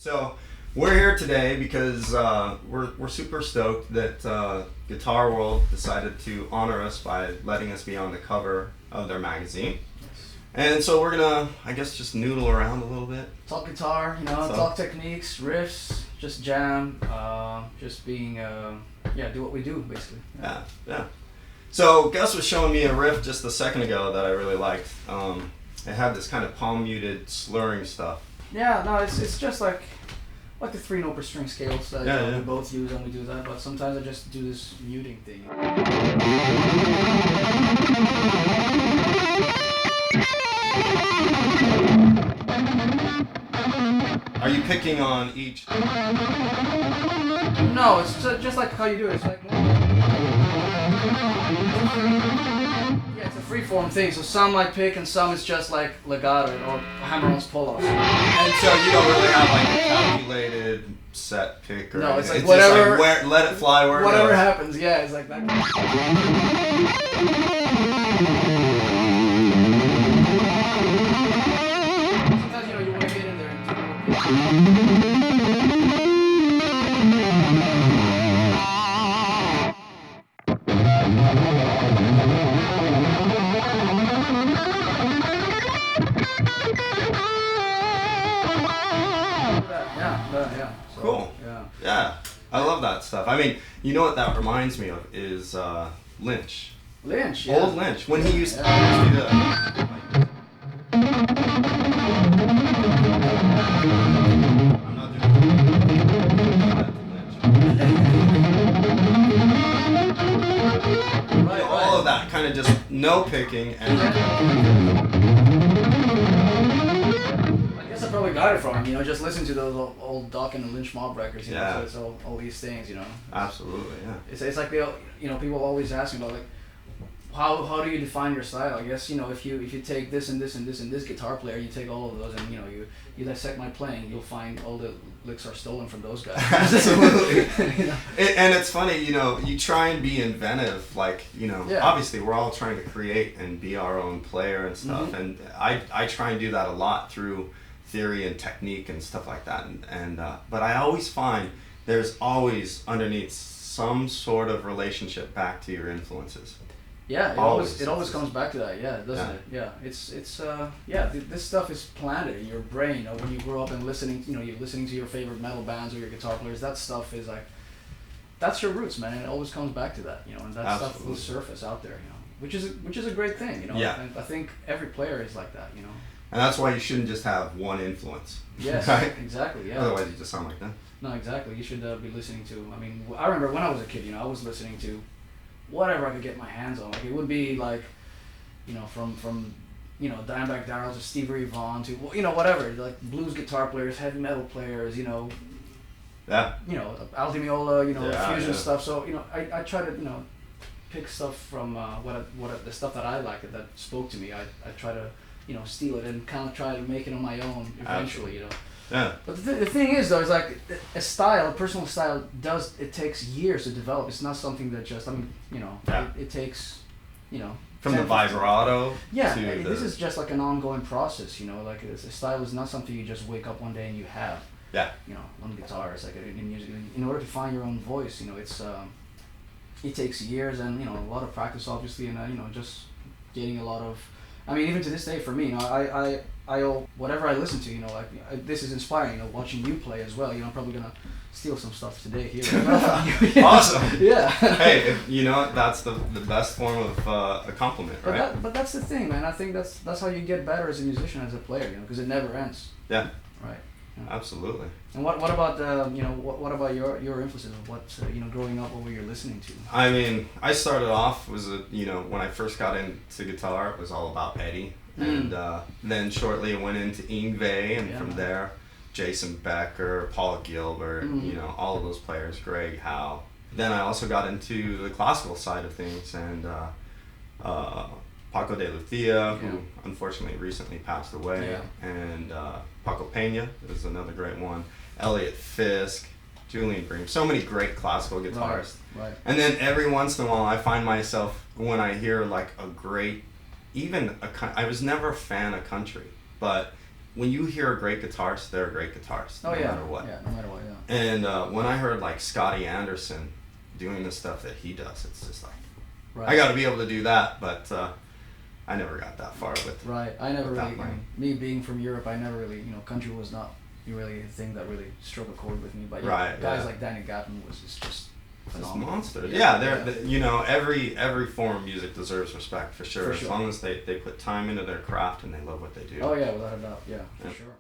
So we're here today because we're super stoked that Guitar World decided to honor us by letting us be on the cover of their magazine. And so we're gonna, I guess, just noodle around a little bit. Talk guitar, talk techniques, riffs, just jam, just being, do what we do, basically. Yeah. So Gus was showing me a riff just a second ago that I really liked. It had this kind of palm muted slurring stuff. Yeah, no, it's just like the 3-note per string scales that we both use and we do that, but sometimes I just do this muting thing. Are you picking on each? No, it's just like how you do it. It's like it's a freeform thing. So some I pick and some it's just like legato or hammer-ons pull-offs. And so you don't really have like a calculated set pick or no, it's like it's whatever. Just like let it fly where whatever it goes. happens. Yeah, it's like that. Sometimes you want to get in there and So, cool. Yeah. I love that stuff. I mean, you know what that reminds me of is Lynch. Lynch, yeah. Old Lynch, when he used to do that. I'm not doing Right. all of that, kind of just no picking and. I guess I probably got it from him, just listen to those old Doc and the Lynch Mob records, so it's all these things, Absolutely, yeah. It's like people always ask me about like, how do you define your style? I guess, if you take this and this and this and this guitar player, you take all of those and, you dissect my playing, you'll find all the licks are stolen from those guys. Absolutely. And it's funny, you try and be inventive, like, obviously we're all trying to create and be our own player and stuff, and I try and do that a lot through theory and technique and stuff like that, and but I always find there's always underneath some sort of relationship back to your influences. Yeah, it always comes back to that, doesn't it? Yeah, it's this stuff is planted in your brain. When you grow up and listening, you're listening to your favorite metal bands or your guitar players. That stuff is like, that's your roots, man. And it always comes back to that, and that stuff will surface out there, which is a great thing, Yeah. And I think every player is like that, And that's why you shouldn't just have one influence. Yes, right? Exactly. Yeah. Otherwise, you just sound like that. No, exactly. You should be listening to. I mean, I remember when I was a kid, I was listening to whatever I could get my hands on. Like it would be like, from Dimebag Darrell to Stevie Ray Vaughan to whatever, like blues guitar players, heavy metal players, Yeah. Al Di Meola, fusion stuff. So I try to pick stuff from the stuff that I like that spoke to me. I try to steal it and kind of try to make it on my own eventually. Yeah. But the thing is, though, is like a personal style it takes years to develop. It's not something that just, it takes, From the vibrato. Yeah, to this is just like an ongoing process, a style is not something you just wake up one day and you have. Yeah. On guitar, it's like in music. In order to find your own voice, it's it takes years and a lot of practice, obviously, and just getting a lot of. I mean, even to this day, for me, I whatever I listen to, this is inspiring. Watching you play as well. I'm probably gonna steal some stuff today here. Awesome. Yeah. Hey, that's the best form of a compliment, right? But that's the thing, man. I think that's how you get better as a musician, as a player, because it never ends. Yeah. Right. Yeah. Absolutely. And what about what about your influences? What growing up, what were you listening to? I mean, I started off when I first got into guitar, it was all about Eddie, and then shortly it went into Yngwie, and from there, Jason Becker, Paul Gilbert, all of those players, Greg Howe. Then I also got into the classical side of things, and Paco de Lucia, who unfortunately recently passed away, and Paco Peña is another great one, Elliot Fisk, Julian Bream, so many great classical guitarists. Right. And then every once in a while I find myself, when I hear like a great, I was never a fan of country, but when you hear a great guitarist, they're a great guitarist, no matter what. Yeah, no matter what, yeah. And when I heard like Scotty Anderson doing the stuff that he does, it's just like, right. I got to be able to do that, but I never got that far with. Right, I never really. Me being from Europe, I never really, country was not really a thing that really struck a chord with me. But guys like Danny Gatton was just phenomenal. Monsters. Yeah, they're every form of music deserves respect for sure. As long as they put time into their craft and they love what they do. Oh yeah, without a doubt. Yeah, for sure.